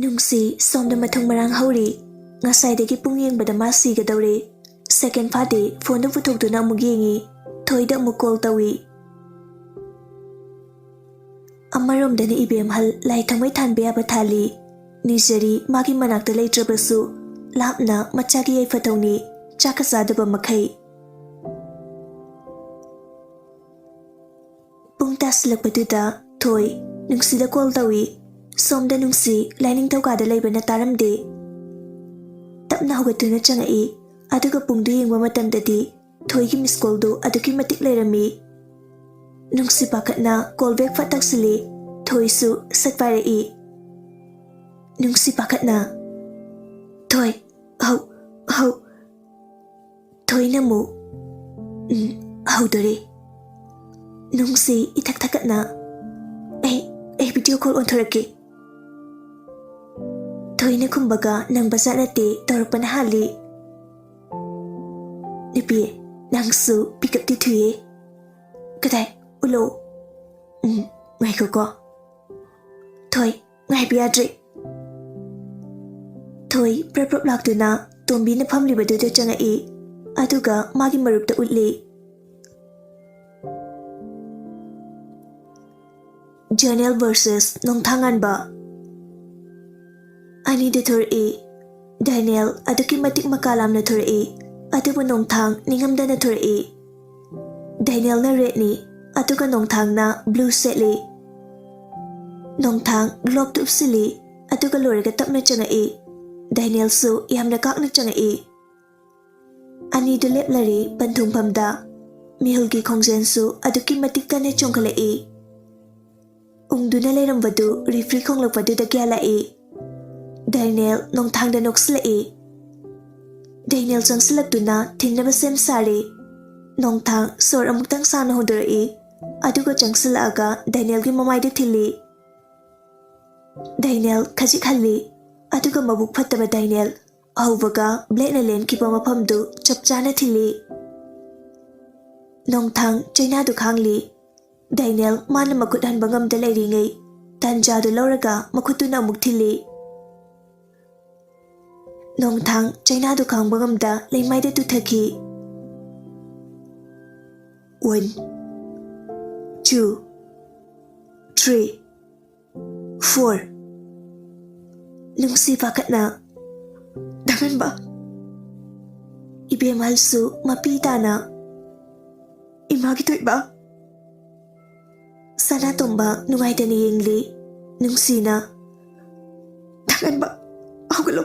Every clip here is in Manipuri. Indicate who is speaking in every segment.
Speaker 1: Nungsi somda mathung marang hauri ngasai pung yengbada ma sigadawre second fade phone da puthokduna amuk yengi thoida amuk call tawi amaromdani ibem hal lai thamai thanbe aba thali nijari magi manakta leitrabasu lapna machagi ai fatawni chaka sadaba makhai pung taslakpaduda thoi nungsi da call tawi somda nungsi lining tawkada leibana taramde tapna hogatuna changai aduga pungdu yengba matamdadi thoigi miss call do aduki matik leirami nungsi pakatna call back fataksili thoisu sakparai nungsi pakatna thoi hau thoi namu haudore nungsi ithak thakatna video call on thorake thoina kumbaga nang bazanate torpana hali nipi nangsu pick up ti thuye kadai ulo ngai ko thoi ngai biadre thoi prap lakduna tombi na phamli badu de changai aduga magi marup ta utli Journal versus Nongthanganba Ani de thor Daniel aduki matik makalam na thor adubu Nongthang ningamda na thor Daniel na red ni aduga Nongthang na blue setli Nongthang globe tu upsili aduga lorega tapna changa Daniel su yamna kakna changa Ani de lep lari panthung pamda mihulgi khongjen su aduki matik kane chongkhala ungduna leirambadu refri khonglakpadu da gyala Daniel Nongthang da noksla Daniel changsilakduna thingnaba sem sare Nongthang sor amuktang sana hodora aduga changsilaga Daniel gi mamai da thili Daniel khaji khalli aduga mabuk phattaba Daniel ahubaga blade na len kipa maphamdu chapchana thili Nongthang chaina du khangli Daniel mana makut hanba ngamda leiringai tanja du lauraga makutuna amuk thili Nongthang chaina du khangba ngamda leimai da tuthaki 1 2 3 4 Nungsi pakatna danganba ibem halsu mapitana imagi toiba Sana tomba nungai dani yengli nungsina danganba haugulo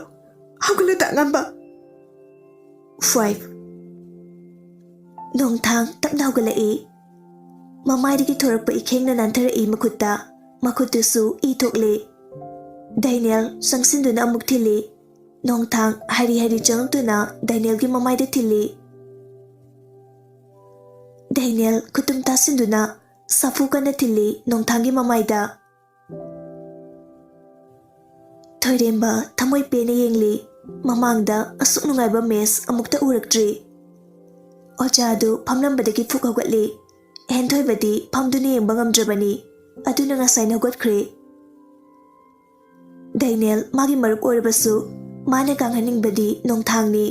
Speaker 1: danganba 5 Nongthang tapna haugala mamai digi thorakpa ikhengna nanthara makutta makutusu thokle Daniel sangsinduna amuk thili Nongthang hari changtuna Daniel gi mamai da thili Daniel kutum tasinduna safu kana thili Nongthangi mamaida thoiremba thamoi pene yengli mamangda asuk nungaiba mes amukta uraktri ojadu phamlambadagi phuk hawgatli henthoi phamduni yengba ngamdrabani aduna ngasai hawgatkre Daniel magi marup orabasu mana kanghaningbadi Nongthangni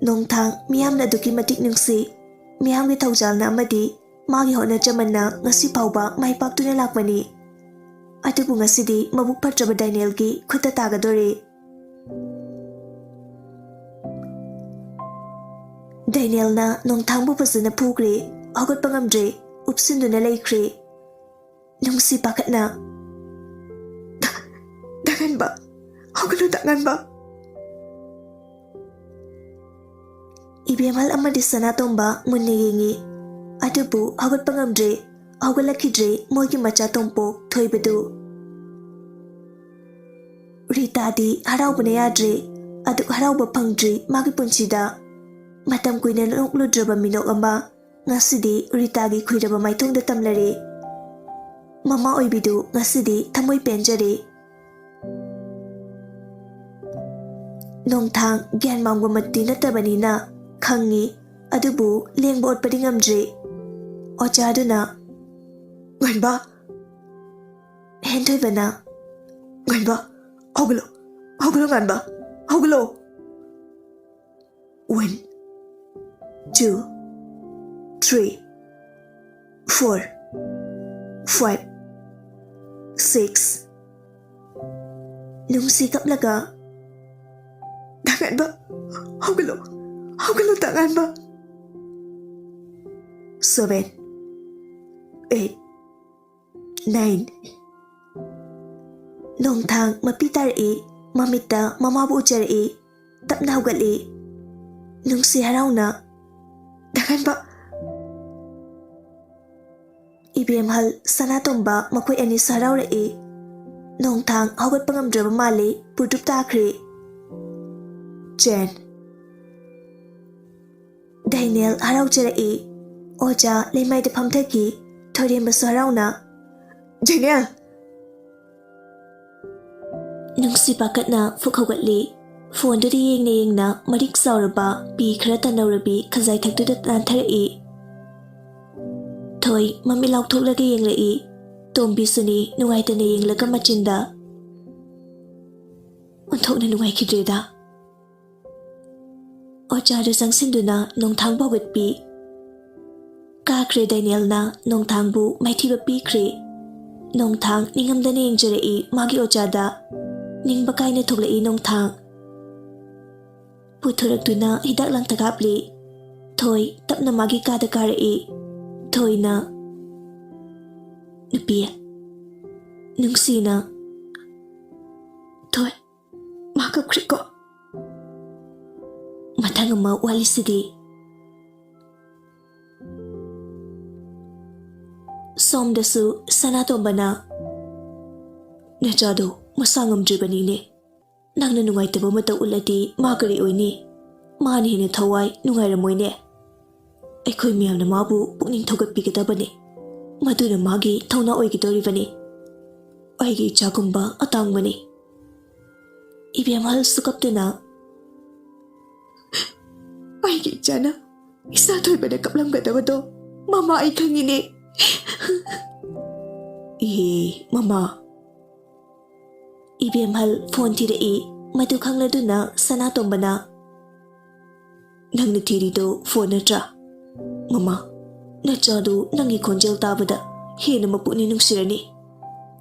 Speaker 1: Nongthang miyamna duki matik nungsi miyamgi thaujalna amadi magi hona chamanna ngasi pauba mai paktuna lakmani adubu ngasidi mabuk patraba Daniel gi khuta tagadore Daniel na Nongthang bu pasana phukre agot pangamdre upsinduna leikre nungsi pakatna danganba haugulo danganba ibemal amadi sana tomba munne yengi adubu hagot pangamdre haugalakidre moigi macha tompo thoibadu Rita di haraubana yadre adu harauba phangdri magi punchida matam kuina nokludraba minok amba ngasidi Rita gi khuiraba maithongda tamlare mama oibidu ngasidi thamoi penjare Nongthang gyan mangba matti natabanina khangi adubu lengba otpadi ngamdre Ojaduna Nganba Hentoibana Nganba Hogalo, hogalo nganba, hogalo. 1, 2, 3, 4, 5, 6. Nungsi kaplaga. Tanganba, hogalo, hogalo tanganba. 7, 8, 9. Nongthang mapitari, mamita mamabu uchari, tapna hugali. Nungsi harauna. Tanganba. Ibem hal sanatomba makoi ani saraurai. Nongthang haugat pangamdraba mali putup takri. Jen. Daniel harau charai. Oja lemai de phamthaki thoremba sarauna. Daniel. Nungsi pakatna fukhagatli. Phone du di yengna marik sauraba pi khara tanaurabi khazai thaktu da nanthari. Thoi mami lauk thoklaga yenglai. Tombi suni nungai tane yenglaga machinda. Onthokna nungai khidreda. Oja da sangsinduna nongthang bagat pi. Ka kre Daniel na nongthang bu maithiba pi kre. Nongthang ningamdane yengjare magi oja da. Ningba kaina thoklai nongthang. Puthurakduna hidak lang tagapli. Thoi tapna magi kada karai. Thoi na Nupi. Nungsi na. Thoi makap kriko. Matang ama walisidi. Somdasu sanatomba na. Najado masangam dribani ne. Nangna nungai taba mata ulati magari oini. Mani hina thawai nungai ramoy ne. Aikhoy miyam na mabu pukning thogat pikitabani. Maduna magi thauna oigidoribani. Aigi chagumba atangmani. Ibem hal sukaptuna. Aigi chana isa thoibada kaplamgadabado mama ai khangine. Mama. Ibem hal phone thirai madu khangladuna sanatombana. Nangna thirido phone natra. Mama. Nachado nangi khonjel tabada hena mapuni nungsirani.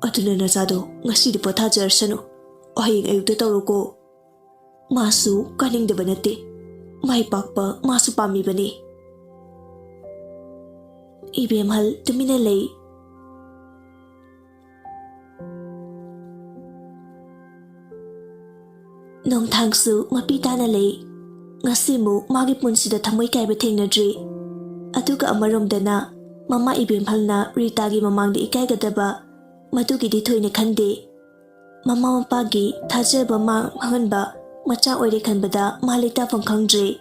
Speaker 1: Aduna nachado ngasidi pothajarsanu. Ahing ayukta tawruko. Masu kaningdaba nate. Mai pakpa masu pamibani. Ibem hal tumina lay. Nongthangsu mapitana lay. Ngasimu magi punsida thamoi kaiba thengnadri. Aduga amaromdana mama ibem halna Ritagi mamangda ikaigadaba madugidi thoina khande. Mama mapagi thajaba manghanba macha oire khanbada malita phangkhangdre.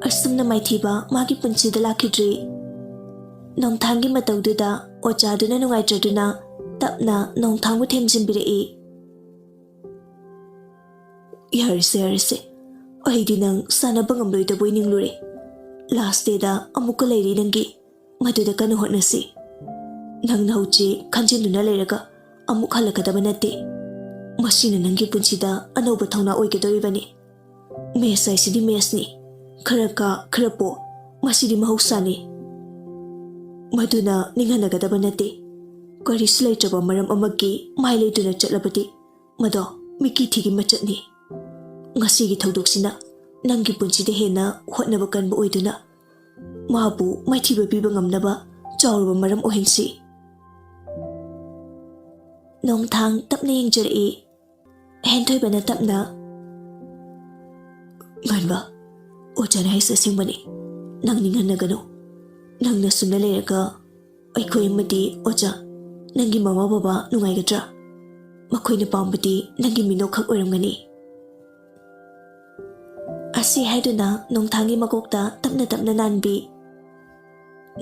Speaker 1: Asumna maithiba magi punsida lakhidre. Nongthanggi matawduda ochaduna nungaitraduna tapna nongthangbu themjinbirai. Yarse aidi nang sanaba ngamloidaboi ninglure. Last day da amuka layri nangi maduda kanu hotnasi. Nang nauchi khanjinduna layraga amuk halakadaba nate. Masina nangi punsida anoba thawna oigedoribani. Mesa isidi mesni. Kharaka kharapo masidi mahausani. Maduna ninganagadaba nate. Karisu laytraba maram amagi mailayduna chatlabadi. Mado miki thigi machatni. Ngasigi thawdoksina nangi punsida hena hotnaba kanba oiduna mabu maithiba piba ngamnaba chawruba maram ohensi. Nongthang tapna yengjari. Henthoibana tapna. Nganba ojana haisa singbani. Nang ninganagano. Nang nasumna layraga aikhoy amadi oja nangi mama baba nungaigadra. Makhoyna pambadi nangi minokhak oiramgani. Asi haiduna nongthanggi makokta tapna nanbi.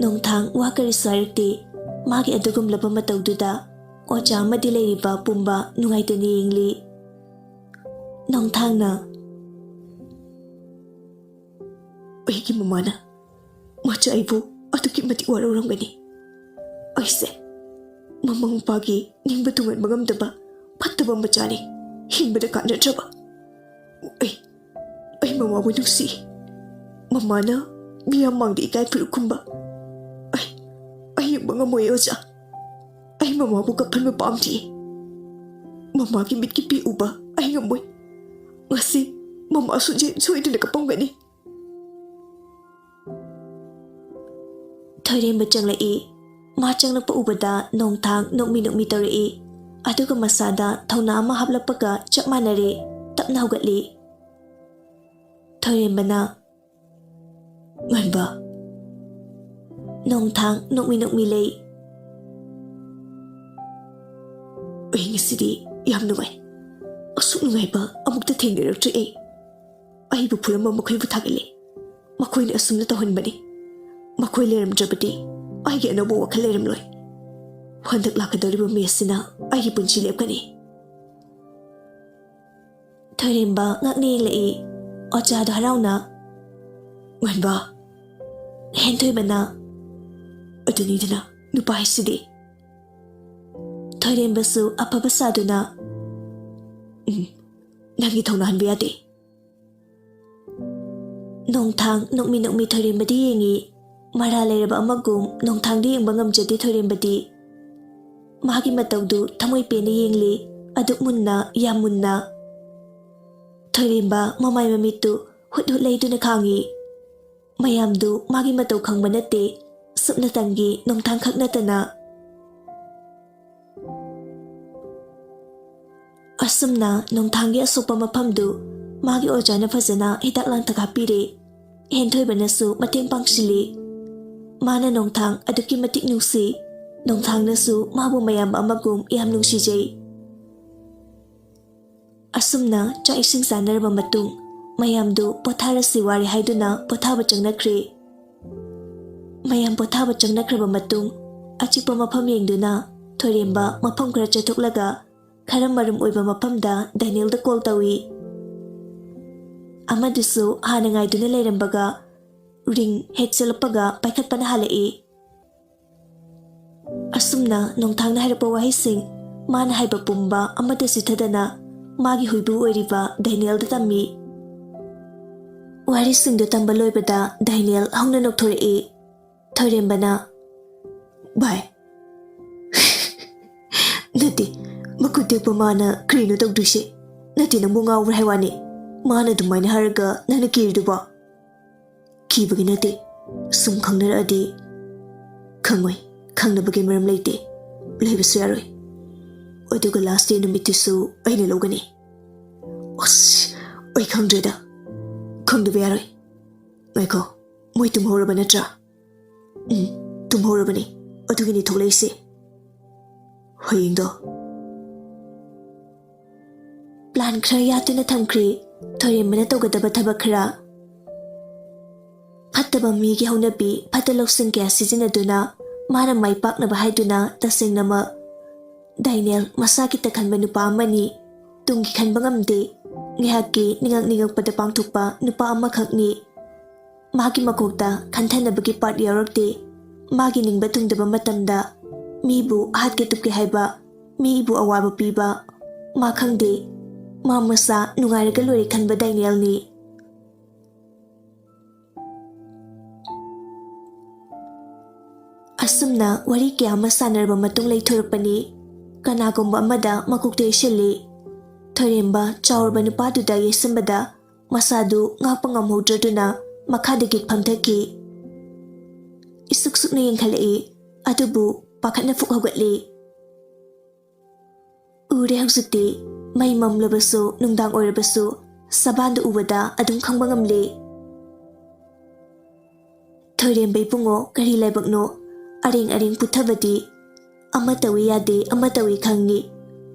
Speaker 1: Nongthang wakari swarakti magi adugumlaba matawduda oja amadi layriba pumba nungaitani yengli. Nongthangna aigi mamana macha aibu aduki mati warauramgani. Aise mamang pagi ningba tungan magamdaba ꯐꯠꯇꯕ ꯃꯆꯥꯅꯤ ꯍꯤꯡꯕꯗ ꯀꯥꯟꯅꯗ꯭ꯔꯕ ꯑꯩ ꯃꯃꯥꯕꯨ ꯅꯨꯡꯁꯤ ꯃꯃꯥꯅ ꯃꯤꯌꯥꯝ ꯃꯥꯡꯗ ꯏꯀꯥꯏ ꯐꯨꯔꯨꯞ ꯑꯩ ꯌꯦꯡꯕ ꯉꯝꯃꯣꯏ ꯑꯣꯖꯥ ꯑꯩ ꯃꯃꯥꯕꯨ ꯀꯞꯍꯟꯕ ꯄꯥꯝꯗꯦ ꯃꯃꯥꯒꯤ ꯃꯤꯠꯀꯤ ꯄꯤ ꯎꯕ ꯑꯩ ꯉꯝꯃꯣꯏ ꯉꯁꯤ ꯃꯃꯥꯁꯨ ꯁꯣꯏꯗꯅ ꯀꯞꯄꯝꯒꯅꯤ ꯊꯣꯏꯔꯦꯝꯕ ꯆꯪꯂꯛꯏ ꯃꯥ ꯆꯪꯂꯛꯄ ꯎꯕꯗ ꯅꯣꯡꯊꯥꯡ ꯅꯣꯛꯃꯤ ꯇꯧꯔꯛꯏ ꯑꯗꯨꯒ ꯃꯁꯥꯗ ꯊꯧꯅꯥ ꯑꯃ ꯍꯥꯞꯂꯛꯄꯒ ꯆꯞ ꯃꯥꯟꯅꯔꯦ ꯇꯞꯅ ꯍꯧꯒꯠꯂꯤ ꯊꯣꯏꯔꯦꯝꯕꯅ ꯉꯟꯕ ꯅꯣꯡꯊꯥꯡ ꯅꯣꯛꯃꯤ ꯂꯩ ꯑꯩ ꯉꯁꯤꯗꯤ ꯌꯥꯝ ꯅꯨꯡꯉꯥꯏ ꯑꯁꯨꯛ ꯅꯨꯡꯉꯥꯏꯕ ꯑꯃꯨꯛꯇ ꯊꯦꯡꯅꯔꯛꯇ꯭ꯔꯤ ꯑꯩꯕꯨ ꯐꯨꯔꯝꯕ ꯃꯈꯣꯏꯕꯨ ꯊꯥꯒꯠꯂꯤ ꯃꯈꯣꯏꯅ ꯑꯁꯨꯝꯅ ꯇꯧꯍꯟꯕꯅꯤ ꯃꯈꯣꯏ ꯂꯩꯔꯝꯗ꯭ꯔꯕꯗꯤ ꯑꯩꯒꯤ ꯑꯅꯧꯕ ꯋꯥꯈꯜ ꯂꯩꯔꯝꯂꯣꯏ ꯍꯟꯗꯛ ꯂꯥꯛꯀꯗꯧꯔꯤꯕ ꯃꯦꯁꯁꯤꯅ ꯑꯩꯒꯤ ꯄꯨꯟꯁꯤ ꯂꯦꯞꯀꯅꯤ ꯊꯣꯏꯔꯦꯝꯕ ꯉꯛꯅ ꯌꯦꯡꯂꯛꯏ ꯑꯣꯖꯥꯗꯣ ꯍꯔꯥꯎꯅ ꯉꯟꯕ ꯍꯦꯟꯊꯣꯏꯕꯅ ꯑꯗꯨꯅꯤꯗꯅ ꯅꯨꯄꯥ ꯍꯥꯏꯁꯤꯗꯤ ꯊꯣꯏꯔꯦꯝꯕꯁꯨ ꯑꯐꯕ ꯁꯥꯗꯨꯅ ꯅꯪꯒꯤ ꯊꯧꯅꯥ ꯍꯟꯕ ꯌꯥꯗꯦ ꯅꯣꯡꯊꯥꯡ ꯅꯣꯛꯃꯤ ꯊꯣꯏꯔꯦꯝꯕꯗꯤ ꯌꯦꯡꯉꯤ ꯃꯔꯥ ꯂꯩꯔꯕ ꯑꯃꯒꯨꯝ ꯅꯣꯡꯊꯥꯡꯗ ꯌꯦꯡꯕ ꯉꯝꯖꯗꯦ ꯊꯣꯏꯔꯦꯝꯕꯗꯤ ꯃꯥꯒꯤ ꯃꯇꯧꯗꯨ ꯊꯃꯣꯏ ꯄꯦꯟꯅ ꯌꯦꯡꯂꯤ ꯑꯗꯨꯛ ꯃꯨꯟꯅ ꯌꯥꯝ ꯃꯨꯟꯅ ꯊꯣꯏꯔꯦꯝꯕ ꯃꯃꯥꯏ ꯃꯃꯤꯠꯇꯨ ꯍꯨꯠ ꯂꯩꯗꯨꯅ ꯈꯥꯡꯉꯤ ꯃꯌꯥꯝꯗꯨ ꯃꯥꯒꯤ ꯃꯇꯧ ꯈꯪꯕ ꯅꯠꯇꯦ ꯁꯨꯞꯅꯇꯪꯒꯤ ꯅꯣꯡꯊꯥꯡ ꯈꯛ ꯅꯠꯇꯅ ꯑꯁꯨꯝꯅ ꯅꯣꯡꯊꯥꯡꯒꯤ ꯑꯁꯣꯛꯄ ꯃꯐꯝꯗꯨ ꯃꯥꯒꯤ ꯑꯣꯖꯥꯅ ꯐꯖꯅ ꯍꯤꯗꯥꯛ ꯂꯥꯡꯊꯛ ꯍꯥꯞꯄꯤꯔꯦ ꯍꯦꯟꯊꯣꯏꯕꯅꯁꯨ ꯃꯇꯦꯡ ꯄꯥꯡꯁꯤꯜꯂꯤ ꯃꯥꯅ ꯅꯣꯡꯊꯥꯡ ꯑꯗꯨꯛꯀꯤ ꯃꯇꯤꯛ ꯅꯨꯡꯁꯤ ꯅꯣꯡꯊꯥꯡꯅꯁꯨ ꯃꯥꯕꯨ ꯃꯌꯥꯝꯕ ꯑꯃꯒꯨꯝ ꯌꯥꯝ ꯅꯨꯡꯁꯤꯖꯩ ꯑꯁꯨꯝꯅ ꯆꯥꯛ ꯏꯁꯤꯡ ꯆꯥꯅꯔꯕ ꯃꯇꯨꯡ ꯃꯌꯥꯝꯗꯨ ꯄꯣꯊꯥꯔꯁꯤ ꯋꯥꯔꯦ ꯍꯥꯏꯗꯨꯅ ꯄꯣꯊꯥꯕ ꯆꯪꯅꯈ꯭ꯔꯦ ꯃꯌꯥꯝ ꯄꯣꯊꯥꯕ ꯆꯪꯅꯈ꯭ꯔꯕ ꯃꯇꯨꯡ ꯑꯆꯤꯛꯄ ꯃꯐꯝ ꯌꯦꯡꯗꯨꯅ ꯊꯣꯏꯔꯦꯝꯕ ꯃꯐꯝ ꯈꯔ ꯆꯠꯊꯣꯛꯂꯒ ꯈꯔ ꯃꯔꯨꯝ ꯑꯣꯏꯕ ꯃꯐꯝꯗ ꯗꯥꯏꯅꯦꯜꯗ ꯀꯣꯜ ꯇꯧꯏ ꯑꯃꯗꯨꯁꯨ ꯍꯥꯟꯅ ꯉꯥꯏꯗꯨꯅ ꯂꯩꯔꯝꯕꯒ ꯔꯤꯡ ꯍꯦꯛ ꯆꯠꯂꯛꯄꯒ ꯄꯥꯏꯈꯠꯄꯅ ꯍꯜꯂꯛꯏ ꯑꯁꯨꯝꯅ ꯅꯣꯡꯊꯥꯡꯅ ꯍꯥꯏꯔꯛꯄ ꯋꯥꯍꯩꯁꯤꯡ ꯃꯥꯅ ꯍꯥꯏꯕ ꯄꯨꯝꯕ ꯑꯃꯠꯇ ꯆꯤꯊꯗꯅ ꯃꯥꯒꯤ ꯍꯨꯏꯕꯨ ꯑꯣꯏꯔꯤꯕ ꯗꯥꯏꯅꯦꯜꯗ ꯇꯝꯃꯤ ꯋꯥꯔꯤꯁꯤꯡꯗꯨ ꯇꯝꯕ ꯂꯣꯏꯕꯗ ꯗꯥꯏꯅꯦꯜ ꯍꯧꯅ ꯅꯣꯛꯊꯣꯔꯛꯏ ꯊꯣꯏꯔꯦꯝꯕꯅ ꯚꯥꯏ ꯅꯠꯇꯦ ꯃꯈꯨꯠ ꯇꯦꯛꯄ ꯃꯥꯅ ꯀꯔꯤꯅꯣ ꯇꯧꯗꯣꯏꯁꯦ ꯅꯠꯇꯦ ꯅꯪꯕꯨ ꯉꯥꯎꯕ꯭ꯔꯥ ꯍꯥꯏꯋꯥꯅꯤ ꯃꯥꯅ ꯑꯗꯨꯃꯥꯏꯅ ꯍꯥꯏꯔꯒ ꯅꯪꯅ ꯀꯤꯔꯤꯗꯨꯕꯣ ꯀꯤꯕꯒꯤ ꯅꯠꯇꯦ ꯁꯨꯝ ꯈꯪꯅꯔꯛꯑꯗꯤ ꯈꯪꯉꯣꯏ ꯈꯪꯅꯕꯒꯤ ꯃꯔꯝ ꯂꯩꯇꯦ ꯂꯩꯕꯁꯨ ꯌꯥꯔꯣꯏ ꯑꯗꯨꯒ ꯂꯥꯁ ꯗꯦ ꯅꯨꯃꯤꯠꯇꯨꯁꯨ ꯑꯩꯅ ꯂꯧꯒꯅꯤ ꯑꯁ ꯑꯩ ꯈꯪꯗ꯭ꯔꯦꯗ ꯈꯪꯗꯕ ꯌꯥꯔꯣꯏ ꯉꯥꯏꯈꯣ ꯃꯣꯏ ꯇꯨꯝꯍꯧꯔꯕ ꯅꯠꯇ꯭ꯔꯥ ꯇꯨꯝꯍꯧꯔꯕꯅꯤ ꯑꯗꯨꯒꯤꯅꯤ ꯊꯣꯛꯂꯛꯏꯁꯦ ꯍꯌꯦꯡꯗꯣ ꯄ꯭ꯂꯥꯟ ꯈꯔ ꯌꯥꯠꯇꯨꯅ ꯊꯝꯈ꯭ꯔꯦ ꯊꯣꯏꯔꯦꯝꯕꯅ ꯇꯧꯒꯗꯕ ꯊꯕꯛ ꯈꯔ ꯐꯠꯇꯕ ꯃꯤꯒꯤ ꯍꯧꯅꯕꯤ ꯐꯠꯇ ꯂꯧꯁꯤꯡ ꯀꯌꯥ ꯁꯤꯖꯤꯟꯅꯗꯨꯅ ꯃꯥꯅ ꯃꯥꯏ ꯄꯥꯛꯅꯕ ꯍꯥꯏꯗꯨꯅ ꯇꯁꯦꯡꯅꯃꯛ ꯗꯥꯏꯅꯦꯜ ꯃꯁꯥꯒꯤꯇ ꯈꯟꯕ ꯅꯨꯄꯥ ꯑꯃꯅꯤ ꯇꯨꯡꯒꯤ ꯈꯟꯕ ꯉꯝꯗꯦ ꯉꯥꯏꯍꯥꯛꯀꯤ ꯅꯤꯡꯉꯛꯄꯗ ꯄꯥꯡꯊꯣꯛꯄ ꯅꯨꯄꯥ ꯑꯃꯈꯛꯅꯤ ꯃꯥꯒꯤ ꯃꯀꯣꯛꯇ ꯈꯟꯊꯅꯕꯒꯤ ꯄꯥꯔꯠ ꯌꯥꯎꯔꯛꯇꯦ ꯃꯥꯒꯤ ꯅꯤꯡꯕ ꯊꯨꯡꯗꯕ ꯃꯇꯝꯗ ꯃꯤꯕꯨ ꯍꯥꯠꯀꯦ ꯇꯨꯞꯀꯦ ꯍꯥꯏꯕ ꯃꯤꯕꯨ ꯑꯋꯥꯕ ꯄꯤꯕ ꯃꯥ ꯈꯪꯗꯦ ꯃꯥ ꯃꯁꯥ ꯅꯨꯡꯉꯥꯏꯔꯒ ꯂꯣꯏꯔꯦ ꯈꯟꯕ ꯗꯥꯏꯅꯦꯜꯅꯤ ꯑꯁꯨꯝꯅ ꯋꯥꯔꯤ ꯀꯌꯥ ꯑꯃ ꯁꯥꯟꯅꯔꯕ ꯃꯇꯨꯡ ꯂꯩꯊꯣꯔꯛꯄꯅꯤ ꯀꯅꯥꯒꯨꯝꯕ ꯑꯃꯗ ꯃꯀꯣꯛꯇ ꯌꯩꯁꯤꯜꯂꯤ ꯊꯣꯏꯔꯦꯝꯕ ꯆꯥꯎꯔꯕ ꯅꯨꯄꯥꯗꯨꯗ ꯌꯩꯁꯤꯟꯕꯗ ꯃꯁꯥꯗꯨ ꯉꯥꯛꯄ ꯉꯝꯍꯧꯗ꯭ꯔꯗꯨꯅ ꯃꯈꯥꯗꯒꯤ ꯐꯝꯊꯈꯤ ꯏꯁꯨꯛ ꯁꯨꯛꯅ ꯌꯦꯡꯈꯠꯂꯛꯏ ꯑꯗꯨꯕꯨ ꯄꯥꯈꯠꯅ ꯐꯨꯛ ꯍꯧꯒꯠꯂꯤ ꯎꯔꯦ ꯍꯧꯖꯤꯛꯇꯤ ꯃꯩ ꯃꯝꯂꯕꯁꯨ ꯅꯨꯡꯗꯥꯡ ꯑꯣꯏꯔꯕꯁꯨ ꯁꯕꯥꯟꯗ ꯎꯕꯗ ꯑꯗꯨꯝ ꯈꯪꯕ ꯉꯝꯂꯤ ꯊꯣꯏꯔꯦꯝꯕ ꯏꯕꯨꯡꯉꯣ ꯀꯔꯤ ꯂꯥꯏꯕꯛꯅꯣ ꯑꯔꯦꯡ ꯄꯨꯊꯕꯗꯤ ꯑꯃ ꯇꯧꯏ ꯌꯥꯗꯦ ꯑꯃ ꯇꯧꯏ ꯈꯪꯉꯤ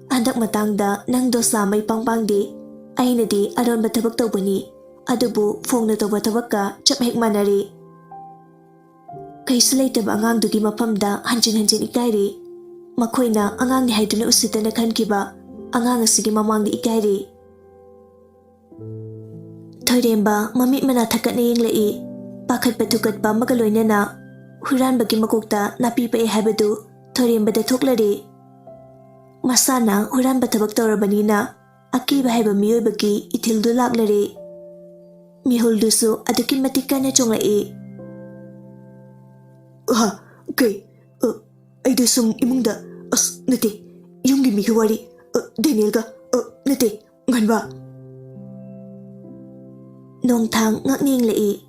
Speaker 1: ꯍꯟꯗꯛ ꯃꯇꯥꯡꯗ ꯅꯪ ꯗꯣꯁꯥ ꯃꯩ ꯄꯥꯡꯗꯦ ꯑꯩꯅꯗꯤ ꯑꯔꯣꯟꯕ ꯊꯕꯛ ꯇꯧꯕꯅꯤ ꯑꯗꯨꯕꯨ ꯐꯣꯡꯅ ꯇꯧꯕ ꯊꯕꯛꯀ ꯆꯞ ꯍꯦꯛ ꯃꯥꯟꯅꯔꯤ ꯀꯩꯁꯨ ꯂꯩꯇꯕ ꯑꯉꯥꯡꯗꯨꯒꯤ ꯃꯐꯝꯗ ꯍꯟꯖꯤꯟ ꯏꯀꯥꯏꯔꯤ ꯃꯈꯣꯏꯅ ꯑꯉꯥꯡꯅꯤ ꯍꯥꯏꯗꯨꯅ ꯎꯁꯤꯠꯇꯅ ꯈꯟꯈꯤꯕ ꯑꯉꯥꯡ ꯑꯁꯤꯒꯤ ꯃꯃꯥꯡꯗ ꯏꯀꯥꯏꯔꯤ ꯊꯣꯏꯔꯦꯝꯕ ꯃꯃꯤꯠ ꯃꯅꯥ ꯊꯛꯀꯠꯅ ꯌꯦꯡꯂꯛꯏ ꯄꯥꯈꯠꯄ ꯊꯨꯀꯠꯄ ꯑꯃꯒ ꯂꯣꯏꯅꯅ ꯍꯨꯔꯥꯟꯕꯒꯤ ꯃꯀꯣꯛꯇ ꯅꯥꯄꯤ ꯄꯛꯑꯦ ꯍꯥꯏꯕꯗꯨ ꯊꯣꯏꯔꯦꯝꯕꯗ ꯊꯣꯛꯂꯔꯤ ꯃꯁꯥꯅ ꯍꯨꯔꯥꯟꯕ ꯊꯕꯛ ꯇꯧꯔꯕꯅꯤꯅ ꯑꯀꯤꯕ ꯍꯥꯏꯕ ꯃꯤꯑꯣꯏꯕꯒꯤ ꯏꯊꯤꯜꯗꯨ ꯂꯥꯛꯂꯔꯦ꯫ ꯃꯤꯍꯨꯜꯗꯨꯁꯨ ꯑꯗꯨꯛꯀꯤ ꯃꯇꯤꯛ ꯀꯟꯅ ꯆꯣꯡꯂꯛꯏ꯫ ꯀꯩ ꯑꯩꯗꯣ ꯁꯨꯝ ꯏꯃꯨꯡꯗ ꯅꯠꯇꯦ ꯌꯨꯝꯒꯤ ꯃꯤꯒꯤ ꯋꯥꯔꯤ ꯗꯦꯅꯤꯌꯦꯜꯒ ꯅꯠꯇꯦ ꯉꯟꯕ꯫ ꯅꯣꯡꯊꯥꯡ ꯉꯛꯅ ꯌꯦꯡꯂꯛꯏ꯫